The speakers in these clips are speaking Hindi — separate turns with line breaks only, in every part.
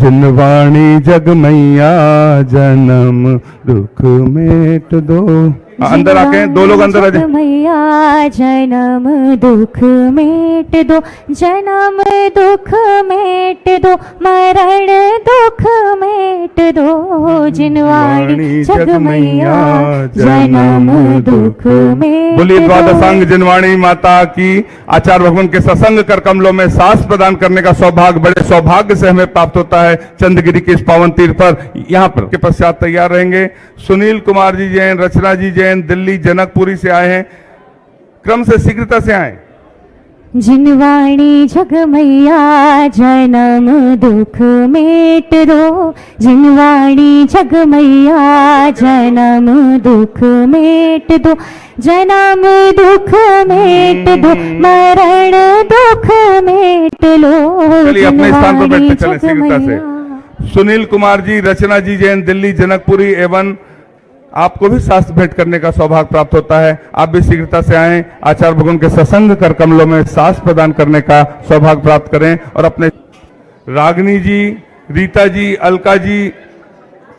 जिनवाणी जग मैया जन्म दुख मेट दो। अंदर आके दो लोग अंदर आ जाए।
मैया जन्म दुख मेट दो, जन्म दुख मेट दो, मरण दुख मेट दो। जिनवाणी जग मैया जन्म दुख मेट।
बोलिए द्वादशांग जिनवाणी माता की। आचार्य भगवान के सत्संग कर कमलों में सांस प्रदान करने का सौभाग्य बड़े सौभाग्य से हमें प्राप्त होता है चंद्रगिरी के इस पावन तीर्थ पर। यहाँ पर के पश्चात तैयार रहेंगे सुनील कुमार जी जैन, रचना जी जैन, दिल्ली जनकपुरी से आए हैं। क्रम से शीघ्रता से आए।
जिनवाणी जग मैया जन्म दुख मेट दो, जिनवाणी जग मैया जन्म दुख मेट दो, जन्म दुख मेट दो, मरण दुख मेट लो।
चलिए अपने स्थान पर बैठते चले शीघ्रता से। सुनील कुमार जी, रचना जी जैन, दिल्ली जनकपुरी एवं आपको भी शास्त्र भेंट करने का सौभाग्य प्राप्त होता है। आप भी शीघ्रता से आएं। आचार्य भगवान के सत्संग कर कमलों में शास्त्र प्रदान करने का सौभाग्य प्राप्त करें और अपने रागिनी जी, रीता जी, अलका जी,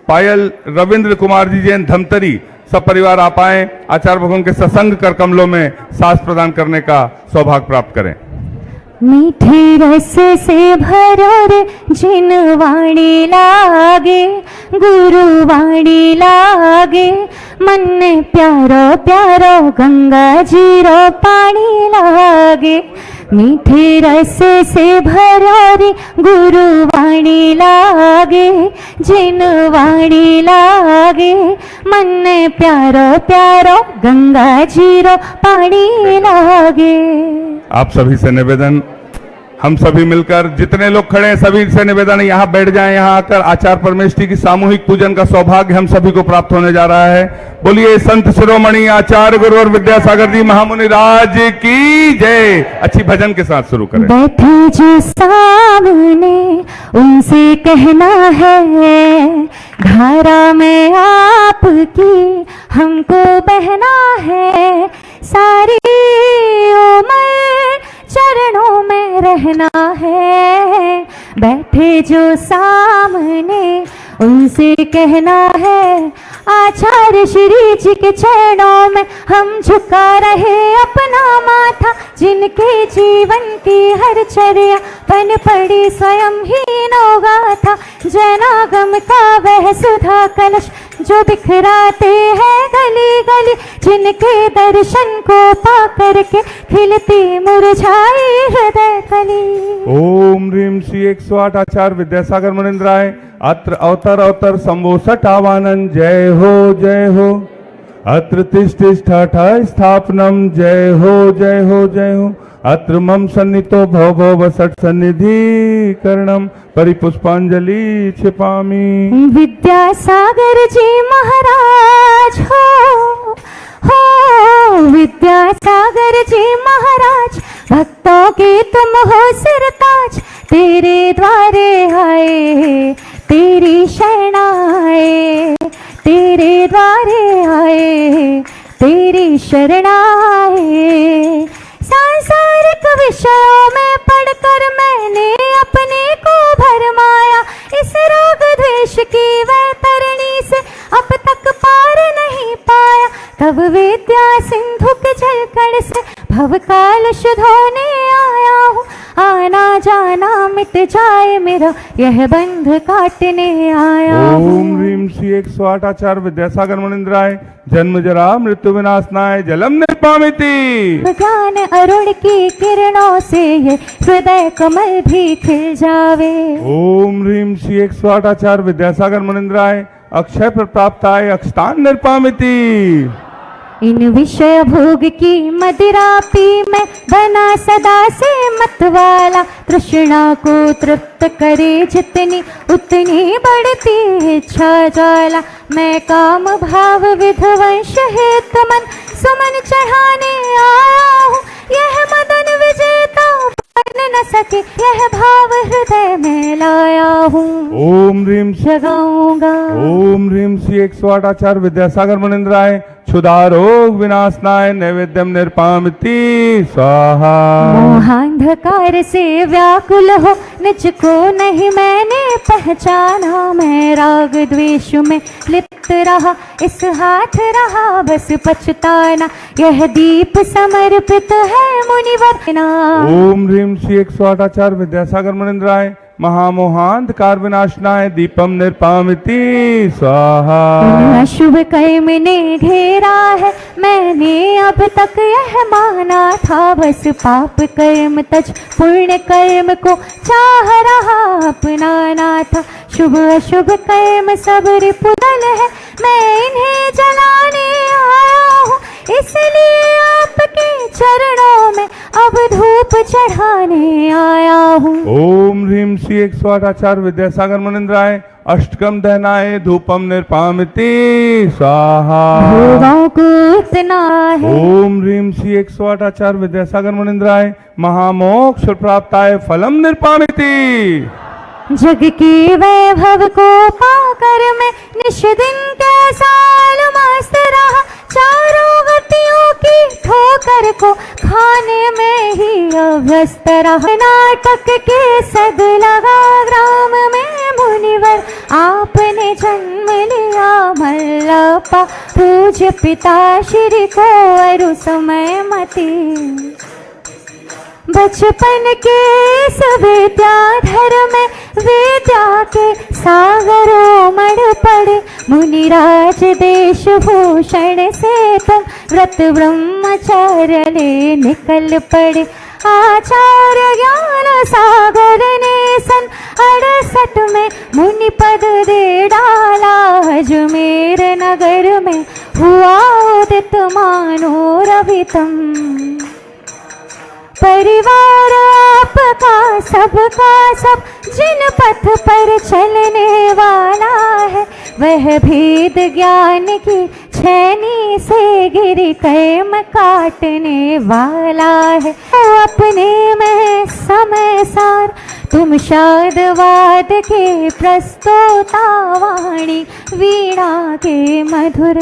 पायल, रविंद्र कुमार जी जैन, धमतरी सब परिवार आप आए। आचार्य भगवान के सत्संग कर कमलों में शास्त्र प्रदान करने का सौभाग्य प्राप्त करें।
मीठे रस से भरो रे जिनवाणी लागे, गुरुवाणी लागे, मन प्यारो प्यारो गंगा जीरो पानी लागे। मीठे रस से भरो रे गुरुवाणी लागे, जिनवाणी लागे, मन प्यारो प्यारो गंगा जीरो पानी लागे।
आप सभी से निवेदन, हम सभी मिलकर जितने लोग खड़े हैं सभी से निवेदन है यहाँ बैठ जाएं। यहाँ आकर आचार्य परमेष्ठी की सामूहिक पूजन का सौभाग्य हम सभी को प्राप्त होने जा रहा है। बोलिए संत शिरोमणि आचार्य गुरुवर विद्यासागर जी महामुनि राज की जय। अच्छी भजन के साथ शुरू करें।
बैठे जो सामने उनसे कहना है, धारा में आपकी हमको बहना है, सारी उम्र चरणों में रहना है। बैठे जो सामने उनसे कहना है, आचार्य श्री जी के चरणों में हम झुका रहे अपना माथा, जिनके जीवन की हर चर्या बन पड़ी स्वयं ही नौगाथा। जनागम का वह सुधा कलश जो बिखराते हैं गली गली, जिनके दर्शन को पा करके खिलती मुरझाई हृदय कली।
ओम ह्रीम श्री 108 आचार्य विद्यासागर मुनिंद्राय अत्र अवतर अवतर संभो सटावानन जय हो जय हो। अत्र तिष्ठा स्थापनम जय हो जय हो जय हो। अत्र मम सन्नितो भव भव सट सन्निधि करणम परिपुष्पांजलि छिपामी।
विद्यासागर जी महाराज हो विद्यासागर जी महाराज, भक्तों के तुम हो सिरताज। तेरे द्वारे आए तेरी शरण आए, तेरे द्वारे आए तेरी शरण आए। सांसारिक विषयों में पढ़कर मैंने अपने को भरमाया, इस रोग द्वेष की वह तरणी से अब तक पार नहीं पाया। तब विद्या सिंधु के जलकण से भव काल धोने आया हूँ, आना जाना मिट जाए मेरा यह बंध काटने आया हूँ।
ओम ह्रीम श्री 108 आचार्य विद्यासागर मुनिंद्राय जन्म जरा मृत्यु विनाशनाय जलम निर्पामिति।
ज्ञान अरुण की किरणों से ये हृदय कमल भी खिल जावे।
ओम ह्रीम श्री 108 आचार्य विद्यासागर मुनिंद्राय अक्षय पर प्राप्त आय अक्षतान निर्पामिति।
इन विषय भोग की मदिरा पी मैं बना सदा से मतवाला, तृष्णा को तृप्त करे जितनी उतनी बढ़ती इच्छा ज्वाला। मैं काम भाव विध्वंस हेतु मन सुमन चढ़ाने आया हूँ, यह मदन विजेता बन न सके यह भाव हृदय में लाया हूँ।
ओम ह्रीम
जगाऊंगा।
ओम ह्रीम श्री 108 आचार्य विद्यासागर मुनिंद्राय क्षुधा रोग विनाशनाय नैवेद्यम निर्पामिति स्वाहा।
मोहांधकार से व्याकुल हो निज को नहीं मैंने पहचाना, मैं राग द्वेष में लिप्त रहा इस हाथ रहा बस पछताना, यह दीप समर्पित है मुनिवर ना।
ओम ह्रीम श्री 108 आचार्य विद्यासागर मुनिंद्राय महामोहांधकार विनाशनाय दीपम निर्पामिति स्वाहा।
अशुभ कर्म ने घेरा है मैंने अब तक यह माना था, बस पाप कर्म तज पुण्य कर्म को चाह रहा अपनाना था, शुभ अशुभ कर्म सब रिपुदल है मैं इन्हें जलाने आया हूँ, इसलिए आपके चरणों में अब धूप चढ़ाने आया हूँ।
ओम ह्रीम श्री 108 आचार्य विद्यासागर मुनिंद्राय अष्टकम दहनाय धूपम निर्पामिति स्वाहा।
भोगों को इतना है।
ओम ह्रीम श्री 108 आचार्य विद्यासागर मुनिंद्राय महामोक्ष प्राप्ताय फलम निर्पामिति।
जग के वैभव को पाकर मैं निश दिन कैसा मस्त रहा, चारों गतियों की ठोकर को खाने में ही अभ्यस्त रहा, नाटक के सद लगा ग्राम में मुनिवर आपने जन्म लिया मल्लपा, पूज्य पिता श्री को अरु समय मती। बचपन के इस विद्याधर में विद्या के सागरों मढ़ पड़े, मुनिराज देश भूषण से तुम व्रत ब्रह्मचर्य ले निकल पड़े, आचार्य ज्ञान सागर ने सन 68 में मुनि पद दे डाला, अजमेर नगर में हुआ उदित मानो रवितम। परिवार आपका सबका सब जिन पथ पर चलने वाला है, वह भेद ज्ञान की छैनी से गिर कर्म काटने वाला है, अपने में समय सार तुम शादवाद के प्रस्तोता वाणी वीणा के मधुर,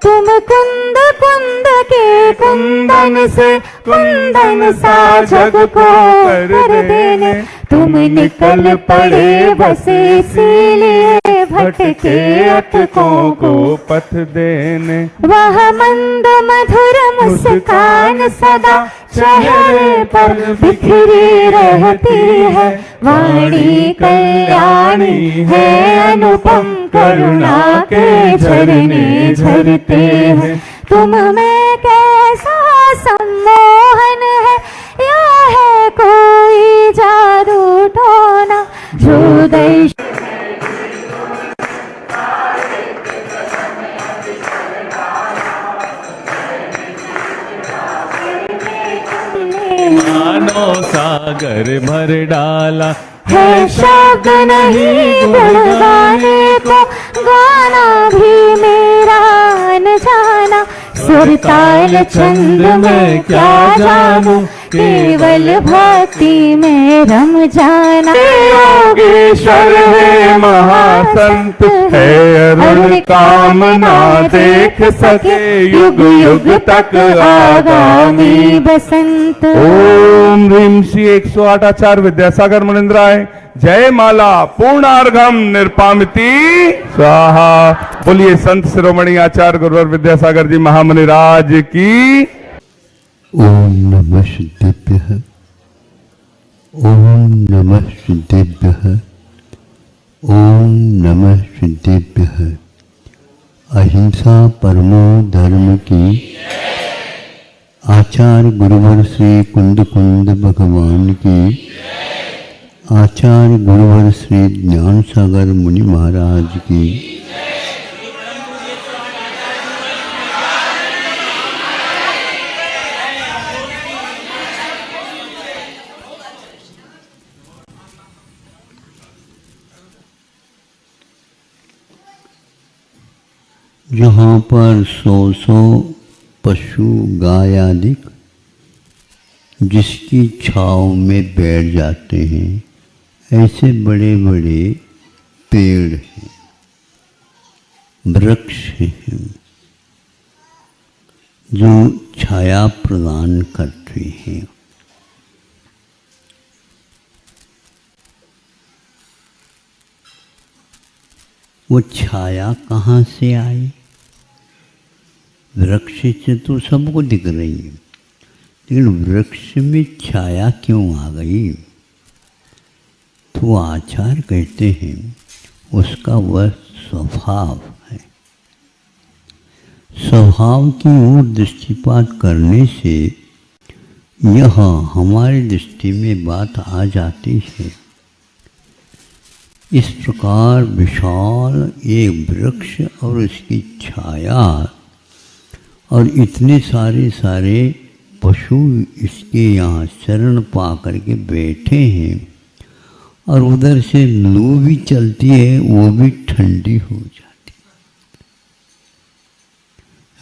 तुम कुंद कुंद के कुंदन से कुंदन सा जग को कर देने, तुम निकल पड़े बस इसीलिए भटके अटकों को
पथ देने।
वह मंद मधुर मुस्कान सदा चेहरे पर बिखरी रहती है, वाणी कल्याणी है अनुपम करुणा के झरने झरते हैं, तुम में कैसा सम्मोहन है या है कोई जादू टोना जो दैश
मानो सागर भर डाला
है, शब्द नहीं गुण गाने को गाना भी मेरा न जाना, सुर ताल छंद में क्या जानूं केवल भक्ति में रम जाना।
योगेश्वर है महासंत है अरुण कामना देख सके, युग युग तक आगामी
बसंत।
ओम ह्रीम श्री 108 आचार्य विद्यासागर मुनिंद्राय जय माला पूर्णार्घम निर्पामिति स्वाहा। बोलिए संत शिरोमणि आचार्य गुरुवर विद्यासागर जी महामुनिराज की।
ओम नमः सिद्धेभ्यः, ओम नमः सिद्धेभ्यः, ओम नमः सिद्धेभ्यः। अहिंसा परमो धर्म की, आचार्य गुरुवर श्री कुंद कुंद भगवान की, आचार्य गुरुवर श्री ज्ञान सागर मुनि महाराज की। जहाँ पर 100 पशु गाय आदि जिसकी छाँव में बैठ जाते हैं, ऐसे बड़े बड़े पेड़ हैं, वृक्ष हैं, जो छाया प्रदान करते हैं। वो छाया कहाँ से आई? वृक्ष से तो सबको दिख रही है, लेकिन वृक्ष में छाया क्यों आ गई? तो आचार्य कहते हैं उसका वह स्वभाव है। स्वभाव की ओर दृष्टिपात करने से यह हमारी दृष्टि में बात आ जाती है। इस प्रकार विशाल एक वृक्ष और उसकी छाया और इतने सारे पशु इसके यहाँ शरण पा करके बैठे हैं, और उधर से लू भी चलती है, वो भी ठंडी हो जाती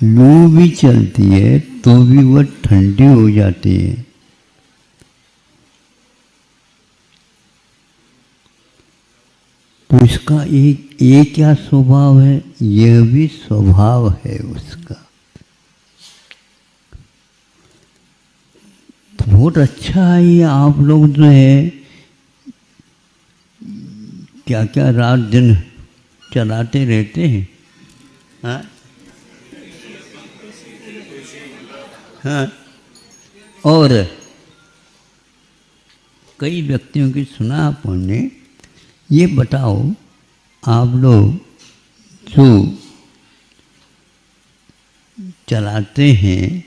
है। लू भी चलती है तो भी वह ठंडी हो जाती है। तो इसका एक क्या स्वभाव है? यह भी स्वभाव है उसका। तो बहुत अच्छा है ये। आप लोग जो है क्या क्या रात दिन चलाते रहते हैं। हाँ हाँ। और कई व्यक्तियों की सुना आपने। ये बताओ, आप लोग जो चलाते हैं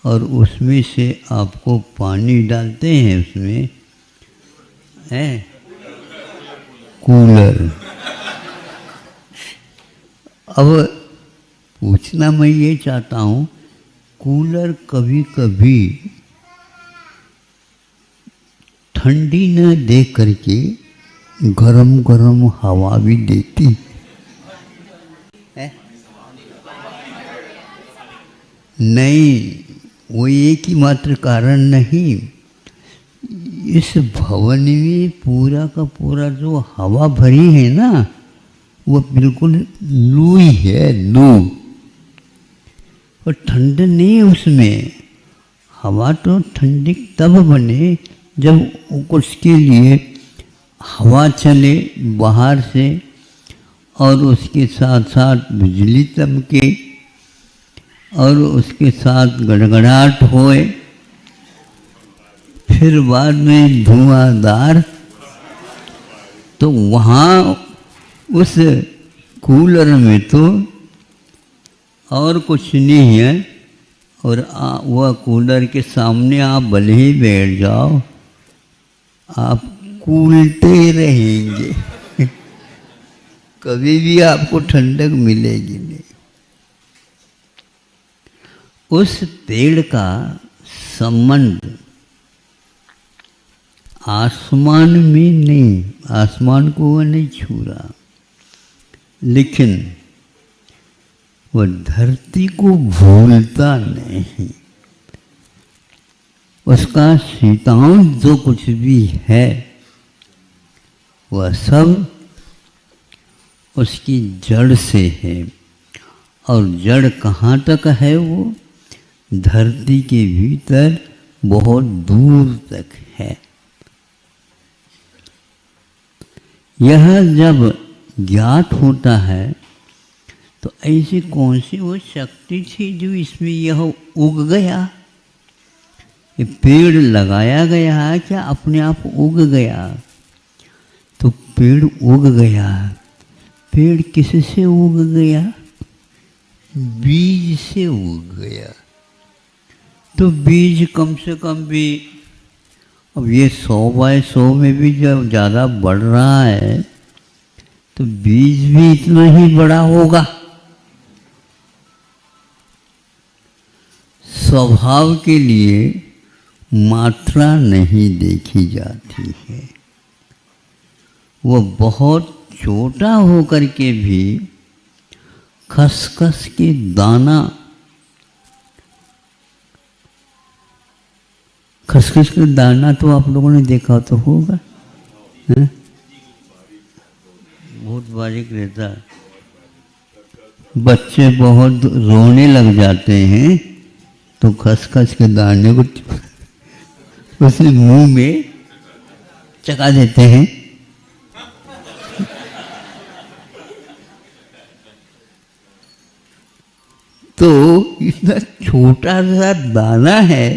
और उसमें से आपको पानी डालते हैं, उसमें है कूलर। अब पूछना मैं ये चाहता हूँ, कूलर कभी कभी ठंडी न दे करके गरम गरम हवा भी देती है? नहीं, वो एक ही मात्र कारण नहीं। इस भवन में पूरा का पूरा जो हवा भरी है ना, वो बिल्कुल लू ही है, लू। और ठंड नहीं उसमें। हवा तो ठंडी तब बने जब उसके लिए हवा चले बाहर से, और उसके साथ साथ बिजली चमके, और उसके साथ गड़गड़ाहट होए, फिर बाद में धुआंधार। तो वहाँ उस कूलर में तो और कुछ नहीं है, और वह कूलर के सामने आप भले ही बैठ जाओ, आप कूलते रहेंगे। कभी भी आपको ठंडक मिलेगी नहीं। उस पेड़ का संबंध आसमान में नहीं, आसमान को वह नहीं छू रहा, लेकिन वह धरती को भूलता नहीं। उसका शीतल जो कुछ भी है वह सब उसकी जड़ से है। और जड़ कहाँ तक है? वो धरती के भीतर बहुत दूर तक है। यह जब ज्ञात होता है तो ऐसी कौन सी वो शक्ति थी जो इसमें यह उग गया? ये पेड़ लगाया गया है क्या अपने आप उग गया? तो पेड़ उग गया। पेड़ किससे उग गया? बीज से उग गया। तो बीज कम से कम भी, अब ये 100 बाय 100 में भी जब ज़्यादा बढ़ रहा है तो बीज भी इतना ही बड़ा होगा। स्वभाव के लिए मात्रा नहीं देखी जाती है। वह बहुत छोटा होकर के भी खसखस के दाना, खसखस का दाना तो आप लोगों ने देखा तो होगा, है? बहुत बारीक रहता है। बच्चे बहुत रोने लग जाते हैं तो खसखस के दाने को उसने मुंह में चका देते हैं। तो इतना छोटा सा दाना है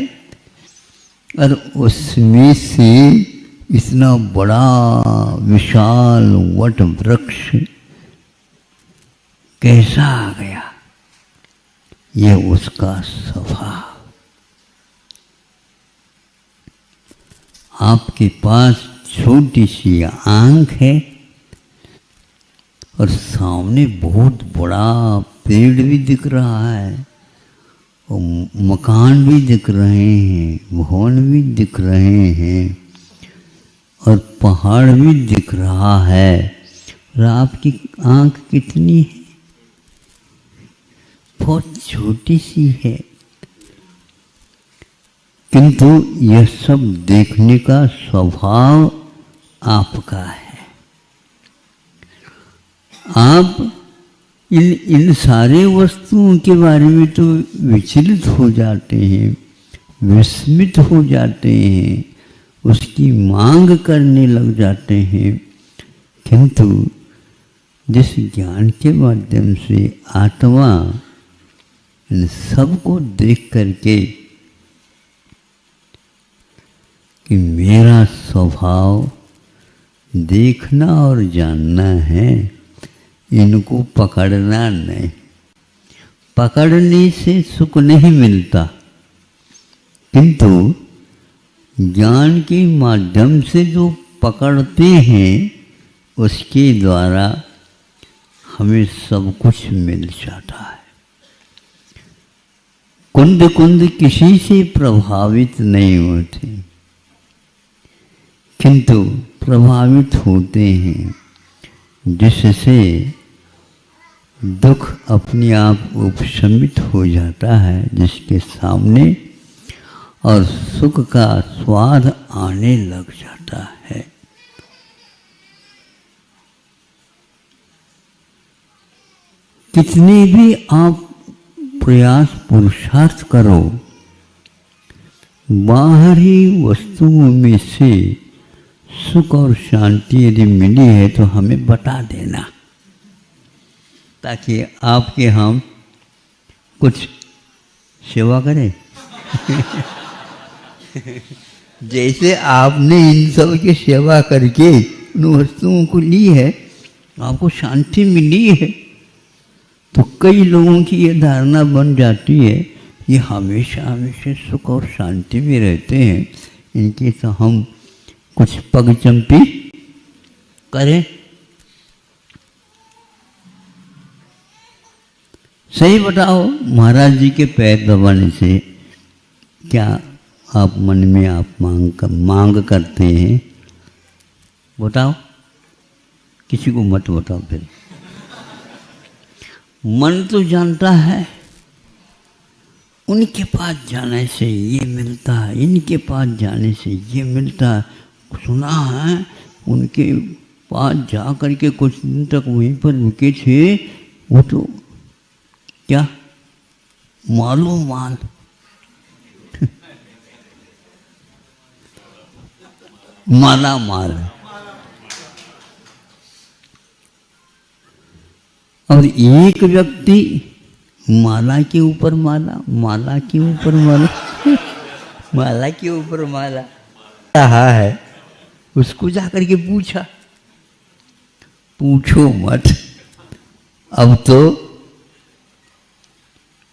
और उसमें से इतना बड़ा विशाल वट वृक्ष कैसा आ गया? ये उसका स्वभाव। आपके पास छोटी सी आंख है और सामने बहुत बड़ा पेड़ भी दिख रहा है और मकान भी दिख रहे हैं, भवन भी दिख रहे हैं और पहाड़ भी दिख रहा है। और आपकी आंख कितनी है? बहुत छोटी सी है, किंतु यह सब देखने का स्वभाव आपका है। आप इन सारे वस्तुओं के बारे में तो विचलित हो जाते हैं, विस्मित हो जाते हैं, उसकी मांग करने लग जाते हैं, किंतु जिस ज्ञान के माध्यम से आत्मा इन सबको देख करके कि मेरा स्वभाव देखना और जानना है, इनको पकड़ना नहीं। पकड़ने से सुख नहीं मिलता, किंतु ज्ञान के माध्यम से जो पकड़ते हैं उसके द्वारा हमें सब कुछ मिल जाता है। कुंद कुंद किसी से प्रभावित नहीं होते, किंतु प्रभावित होते हैं जिससे दुख अपने आप उपशमित हो जाता है जिसके सामने, और सुख का स्वाद आने लग जाता है। कितने भी आप प्रयास पुरुषार्थ करो, बाहरी वस्तुओं में से सुख और शांति यदि मिली है तो हमें बता देना, ताकि आपके हम कुछ सेवा करें। जैसे आपने इन सब की सेवा करके उन वस्तुओं को ली है, आपको शांति मिली है, तो कई लोगों की ये धारणा बन जाती है ये हमेशा हमेशा सुख और शांति में रहते हैं, इनके तो हम कुछ पगचंपी करें। सही बताओ, महाराज जी के पैर दबाने से क्या आप मन में आप मांग करते हैं? बताओ, किसी को मत बताओ। फिर मन तो जानता है उनके पास जाने से ये मिलता है, इनके पास जाने से ये मिलता है। सुना है उनके पास जा करके कुछ दिन तक वहीं पर रुके थे, वो तो क्या मालूम माल माला माल। और एक व्यक्ति माला के ऊपर माला, माला के ऊपर माला, माला के ऊपर माला रहा है। उसको जाकर के पूछा, पूछो मत, अब तो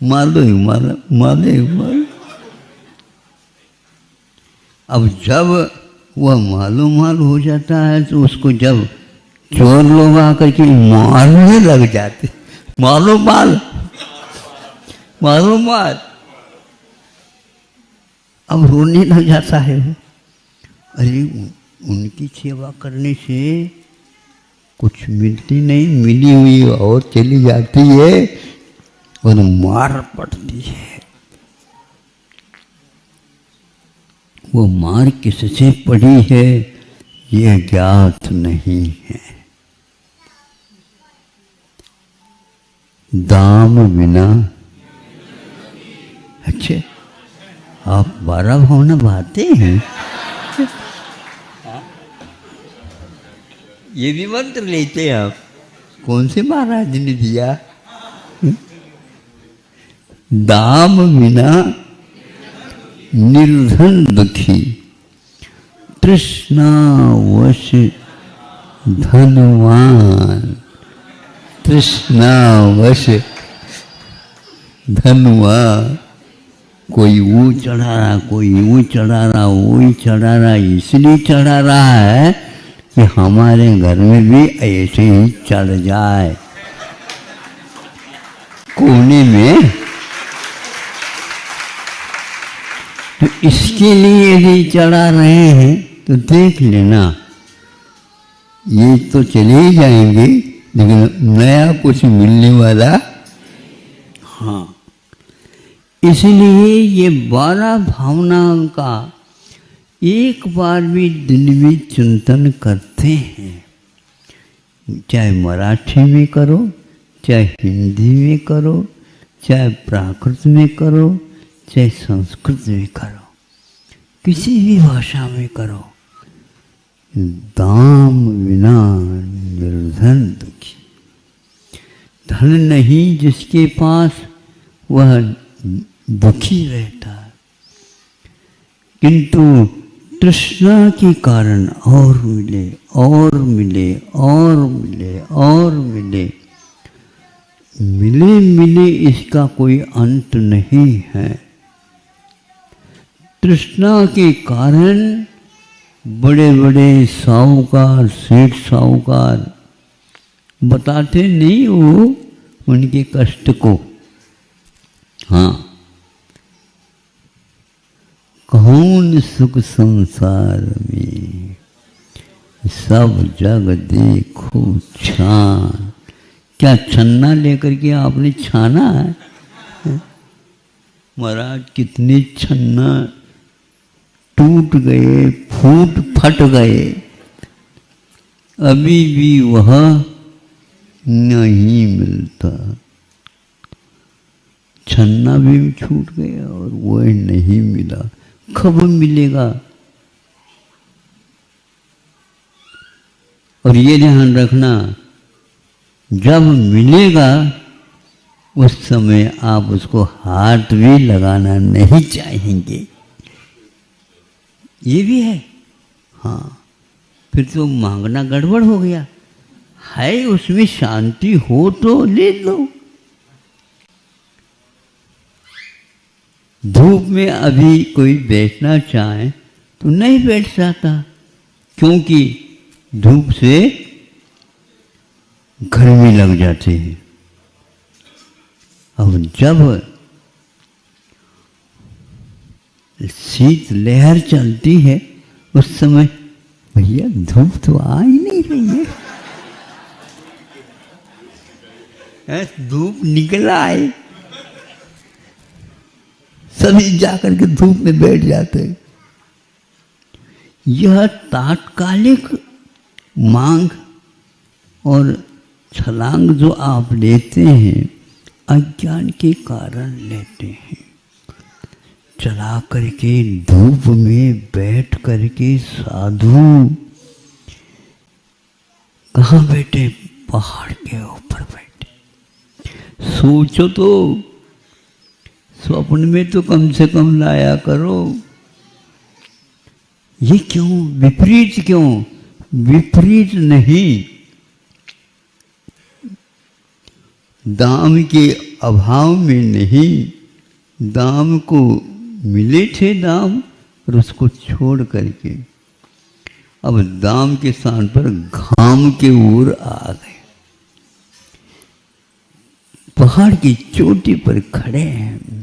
मालो ही माला, माले ही माला। अब जब वह मालूम माल हो जाता है तो उसको जब चोर लोग आकर के मारने लग जाते, मालूम माल, मालूम माल, अब रोने लग जाता है। अरे उनकी सेवा करने से कुछ मिलती नहीं, मिली हुई और चली जाती है और मार पड़ती है। वो मार किससे पड़ी है ये ज्ञात नहीं है। दाम बिना, अच्छे आप 12 भावना भाते हैं? ये भी मंत्र लेते हैं आप? कौन से महाराज ने दिया? दाम बिना निर्धन दुखी, तृष्णावश धनवान, तृष्णावश धनवान। कोई वो चढ़ा रहा, कोई वो चढ़ा रहा, वो चढ़ा रहा, इसलिए चढ़ा रहा है कि हमारे घर में भी ऐसे ही चढ़ जाए कोने में। तो इसके लिए यदि चढ़ा रहे हैं तो देख लेना, ये तो चले ही जाएंगे लेकिन नया कुछ मिलने वाला। हाँ, इसलिए ये 12 भावनाओं का एक बार भी दिन में चिंतन करते हैं। चाहे मराठी में करो, चाहे हिंदी में करो, चाहे प्राकृत में करो, चाहे संस्कृत में करो, किसी भी भाषा में करो। दाम बिना निर्धन दुखी। धन नहीं जिसके पास वह दुखी रहता है, किंतु तृष्णा के कारण और मिले और मिले और मिले और मिले, मिले मिले इसका कोई अंत नहीं है। तृष्णा के कारण बड़े बड़े साहूकार, सेठ साहूकार बताते नहीं वो उनके कष्ट को। हाँ, कौन सुख संसार में, सब जग देखो छान। क्या छन्ना लेकर के आपने छाना है? महाराज कितने छन्ना टूट गए, फूट फट गए, अभी भी वह नहीं मिलता। छन्ना भी छूट गया और वह नहीं मिला, कब मिलेगा? और ये ध्यान रखना, जब मिलेगा उस समय आप उसको हाथ भी लगाना नहीं चाहेंगे। ये भी है। हाँ, फिर तो मांगना गड़बड़ हो गया है। उसमें शांति हो तो ले लो। धूप में अभी कोई बैठना चाहे तो नहीं बैठ सकता, क्योंकि धूप से गर्मी लग जाती है। अब जब शीत लहर चलती है उस समय भैया धूप तो आ ही नहीं रही है, धूप निकल आए, सभी जाकर के धूप में बैठ जाते हैं। यह तात्कालिक मांग और छलांग जो आप लेते हैं अज्ञान के कारण लेते हैं। चला करके धूप में बैठ करके साधु कहाँ बैठे? पहाड़ के ऊपर बैठे। सोचो तो, स्वप्न में तो कम से कम लाया करो। ये क्यों विपरीत? क्यों विपरीत नहीं, दाम के अभाव में नहीं, दाम को मिले थे दाम और उसको छोड़ करके अब दाम के स्थान पर घाम के ओर आ गए। पहाड़ की चोटी पर खड़े हैं।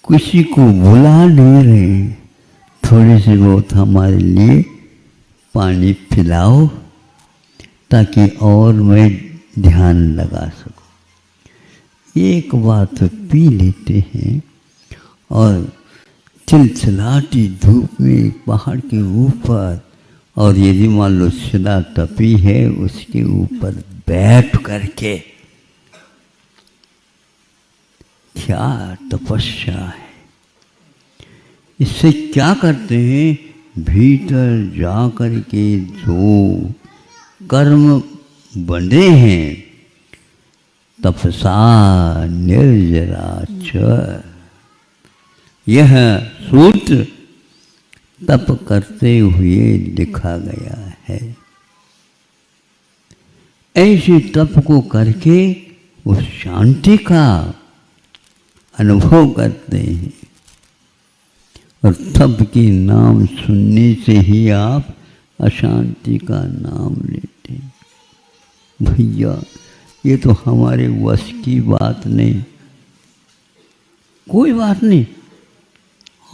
किसी को बुला नहीं रहे, थोड़ी सी बहुत हमारे लिए पानी पिलाओ ताकि और मैं ध्यान लगा सकूं। एक बात पी लेते हैं और चिलचिलाती धूप में पहाड़ के ऊपर, और यदि मान लो शिला तपी है उसके ऊपर बैठ करके क्या तपस्या है। इससे क्या करते हैं, भीतर जा कर के जो कर्म बंधे हैं, तपसा निर्जरा च, यह सूत्र तप करते हुए लिखा गया है। ऐसे तप को करके उस शांति का अनुभव करते हैं। और तप के नाम सुनने से ही आप अशांति का नाम लेते हैं। भैया ये तो हमारे वश की बात नहीं। कोई बात नहीं,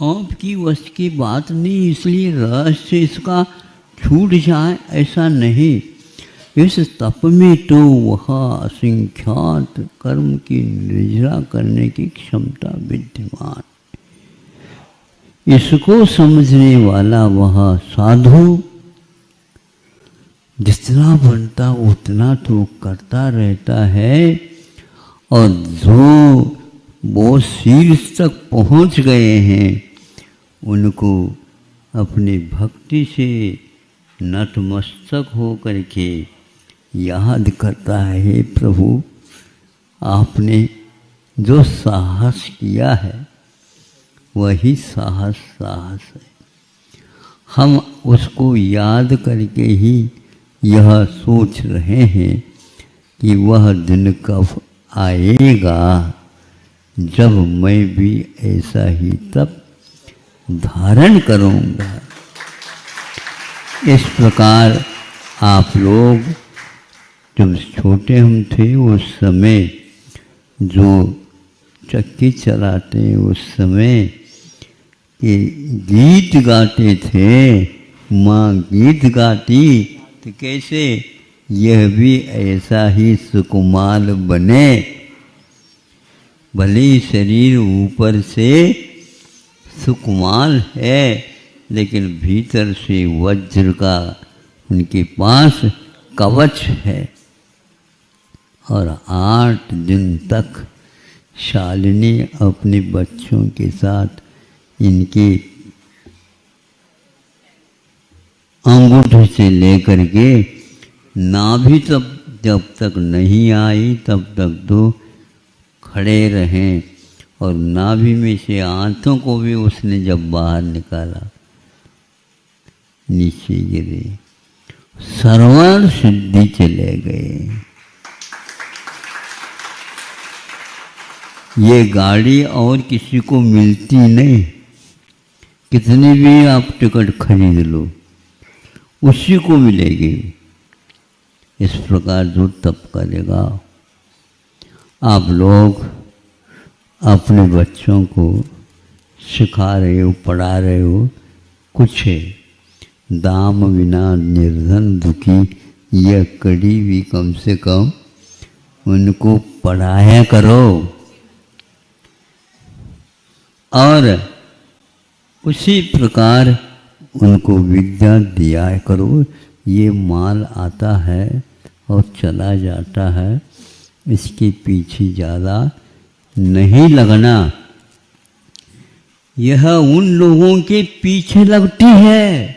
आपकी वश की बात नहीं, इसलिए रहस्य इसका छूट जाए ऐसा नहीं। इस तप में तो वह असंख्यात कर्म की निर्जरा करने की क्षमता विद्यमान। इसको समझने वाला वह साधु जितना बनता उतना तो करता रहता है। और जो वो शीर्ष तक पहुंच गए हैं उनको अपनी भक्ति से नतमस्तक हो करके याद करता है, हे प्रभु आपने जो साहस किया है वही साहस है। हम उसको याद करके ही यह सोच रहे हैं कि वह दिन कब आएगा जब मैं भी ऐसा ही तप धारण करूँगा। इस प्रकार आप लोग जब छोटे हम थे उस समय जो चक्की चलाते उस समय के गीत गाते थे, माँ गीत गाती तो कैसे यह भी ऐसा ही सुकुमार बने। भले शरीर ऊपर से सुकुमार है लेकिन भीतर से वज्र का उनके पास कवच है। और 8 दिन तक शालिनी अपने बच्चों के साथ इनके अंगूठे से लेकर के नाभि तब जब तक नहीं आई तब तक तो खड़े रहें। और नाभि में से आंतों को भी उसने जब बाहर निकाला नीचे गिरे, सर्वार्थ सिद्धि चले गए। ये गाड़ी और किसी को मिलती नहीं, कितने भी आप टिकट खरीद लो उसी को मिलेगी। इस प्रकार जो तप करेगा, आप लोग अपने बच्चों को सिखा रहे हो, पढ़ा रहे हो, कुछ है दाम बिना निर्धन दुखी, यह कड़ी भी कम से कम उनको पढ़ाया करो। और उसी प्रकार उनको विद्या दिया करो। ये माल आता है और चला जाता है, इसके पीछे ज़्यादा नहीं लगना। यह उन लोगों के पीछे लगती है,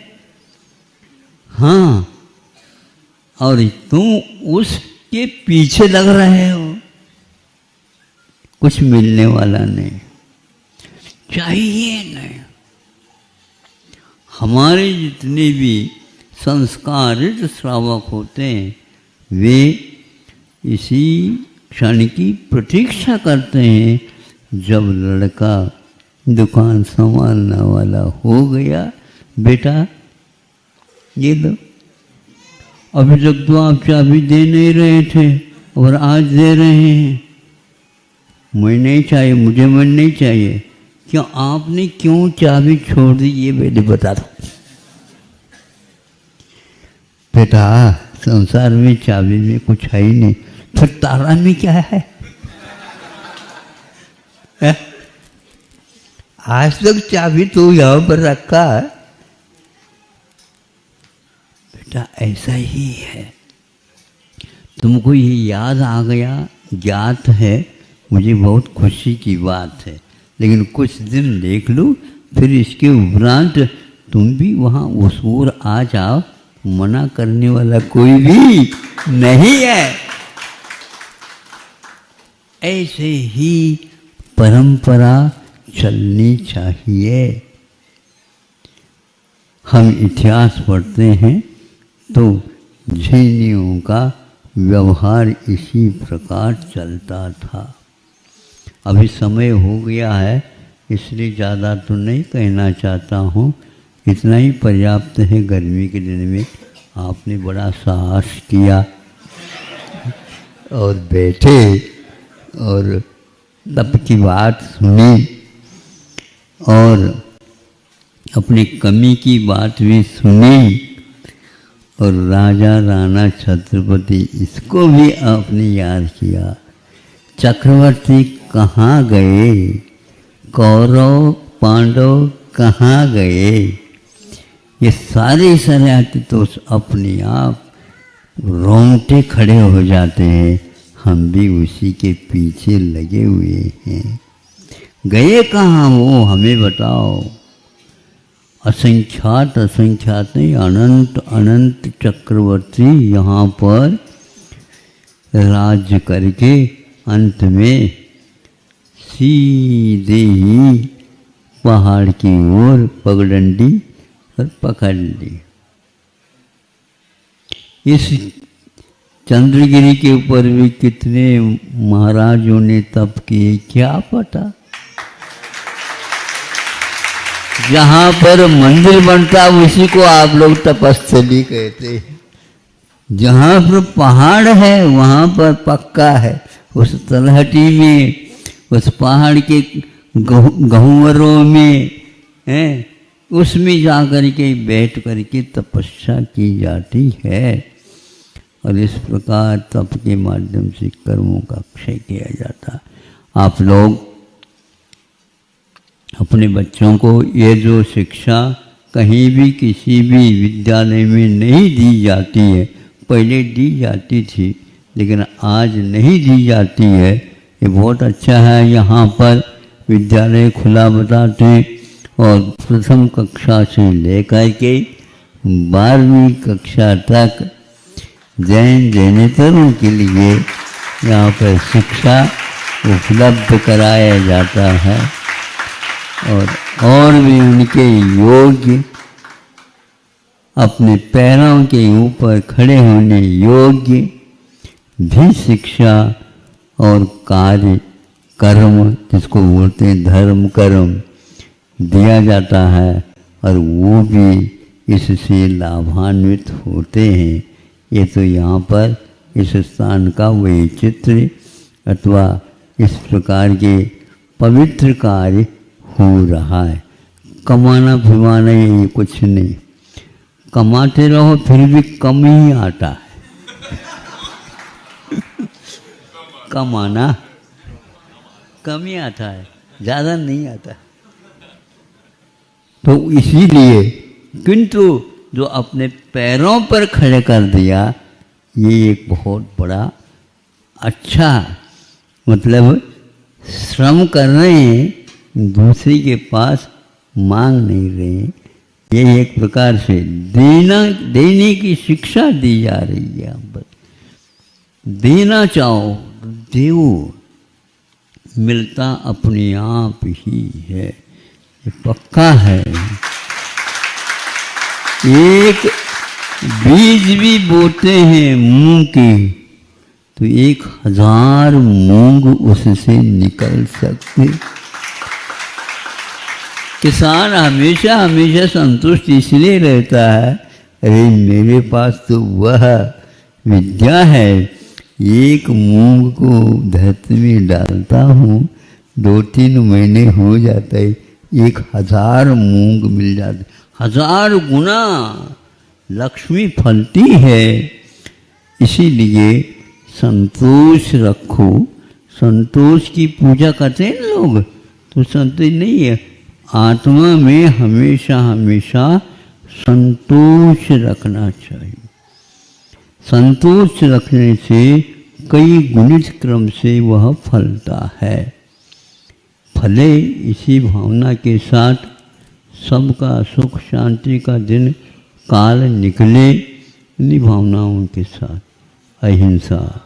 हाँ, और तुम उसके पीछे लग रहे हो, कुछ मिलने वाला नहीं, चाहिए नहीं। हमारे जितने भी संस्कारित श्रावक होते हैं वे इसी क्षण की प्रतीक्षा करते हैं जब लड़का दुकान संभालने वाला हो गया। बेटा ये लो, अभी तक तो आप चाबी दे नहीं रहे थे और आज दे रहे हैं। मैं नहीं चाहिए, मुझे मन नहीं चाहिए। क्यों आपने क्यों चाबी छोड़ दी ये पहले बता दो। बेटा संसार में चाबी में कुछ है ही नहीं, फिर ताला में क्या है? आज तक चाबी तो यहाँ पर रखा है। बेटा ऐसा ही है, तुमको ये याद आ गया, ज्ञात है मुझे बहुत खुशी की बात है, लेकिन कुछ दिन देख लो, फिर इसके उपरांत तुम भी वहाँ उस ओर आ जाओ, मना करने वाला कोई भी नहीं है। ऐसे ही परंपरा चलनी चाहिए। हम इतिहास पढ़ते हैं तो जैनियों का व्यवहार इसी प्रकार चलता था। अभी समय हो गया है, इसलिए ज़्यादा तो नहीं कहना चाहता हूँ, इतना ही पर्याप्त है। गर्मी के दिन में आपने बड़ा साहस किया और बैठे और तब की बात सुनी और अपनी कमी की बात भी सुनी, और राजा राणा छत्रपति इसको भी आपने याद किया। चक्रवर्ती कहाँ गए, कौरव पांडव कहाँ गए, ये सारे सरियाते तो अपने आप रोंगटे खड़े हो जाते हैं। हम भी उसी के पीछे लगे हुए हैं। गए कहाँ वो, हमें बताओ। असंख्यात असंख्यात नहीं, अनंत अनंत चक्रवर्ती यहाँ पर राज्य करके अंत में सीधे ही पहाड़ की ओर पगडंडी और पकड़ ली। इस चंद्रगिरी के ऊपर भी कितने महाराजों ने तप किए, क्या पता। जहाँ पर मंदिर बनता उसी को आप लोग तपस्थली कहते हैं। जहाँ पर पहाड़ है वहाँ पर पक्का है, उस तलहटी में, उस पहाड़ के गहुवरों में है, उसमें जाकर के बैठ करके तपस्या की जाती है। और इस प्रकार तप के माध्यम से कर्मों का क्षय किया जाता। आप लोग अपने बच्चों को ये जो शिक्षा कहीं भी किसी भी विद्यालय में नहीं दी जाती है, पहले दी जाती थी लेकिन आज नहीं दी जाती है, ये बहुत अच्छा है। यहाँ पर विद्यालय खुला बताते और प्रथम कक्षा से लेकर के 12वीं कक्षा तक जैन जैनेतरों के लिए यहाँ पर शिक्षा उपलब्ध कराया जाता है और भी उनके योग्य, अपने पैरों के ऊपर खड़े होने योग्य भी शिक्षा और कार्य कर्म, जिसको बोलते हैं धर्म कर्म, दिया जाता है और वो भी इससे लाभान्वित होते हैं। ये तो यहाँ पर इस स्थान का वही चित्र अथवा इस प्रकार के पवित्र कार्य हो रहा है। कमाना फिमाना ये कुछ नहीं, कमाते रहो फिर भी कम ही आता है। कमाना कम ही आता है, ज़्यादा नहीं आता। तो इसीलिए किंतु जो अपने पैरों पर खड़े कर दिया, ये एक बहुत बड़ा अच्छा, मतलब श्रम कर रहे हैं, दूसरे के पास मांग नहीं रहे हैं। ये एक प्रकार से देने की शिक्षा दी जा रही है। हम देना चाहो तो देवो, मिलता अपने आप ही है, ये पक्का है। एक बीज भी बोते हैं मूंग के तो 1000 मूंग उससे निकल सकते। किसान हमेशा हमेशा संतुष्ट इसलिए रहता है, अरे मेरे पास तो वह विद्या है, एक मूंग को धरती में डालता हूँ, 2-3 महीने हो जाता है, 1000 मूंग मिल जाते, 1000 गुना लक्ष्मी फलती है। इसीलिए संतोष रखो। संतोष की पूजा करते हैं लोग, तो संतोष नहीं है, आत्मा में हमेशा हमेशा संतोष रखना चाहिए। संतोष रखने से कई गुणित क्रम से वह फलता है। फले इसी भावना के साथ सबका सुख शांति का दिन काल निकले, इन्हीं भावनाओं के साथ। अहिंसा।